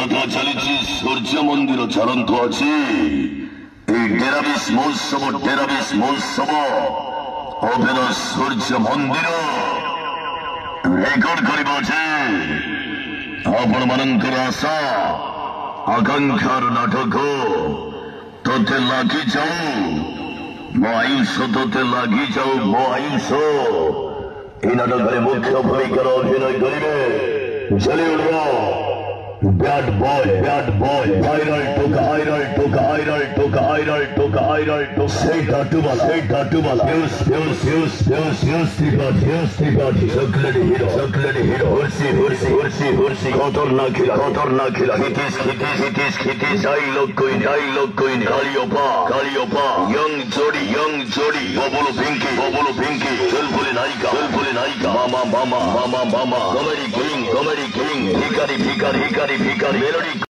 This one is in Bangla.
କଥା ଚାଲିଛି ସୂର୍ଯ୍ୟ ମନ୍ଦିର ଚାଲନ୍ତୁ ଅଛି এই ডেরাবিশ মহোৎসব অভিନ সূর্য মন্দিର ରେକର୍ଡ କରିବା ଅଛି ଆପଣମାନଙ୍କର ଆଶା ଆକାଂକ୍ଷାର ନାଟକ ତୋତେ ଲାଗିଯାଉ ମୋ ଆୟୁଷ ତୋତେ ଲାଗିଯାଉ ମୋ ଆୟୁଷ এই নাটকের মুখ্য ভূমিকার অভিনয় করিবে জ্বলিউড ব্যাড বয় ভাইরাল টোকা সেই টাটুবালা হিউজ ত্রিপাঠী চকলেট হিরো হুরসি খতরনাক খিলা হিতিস ডাইলগ কুইন কালিওপা ইয়ং জোড়ি ববলু পিঙ্কি চুলবুলি নায়িকা মামা কমেডি কিং ভিকারি মেলোডি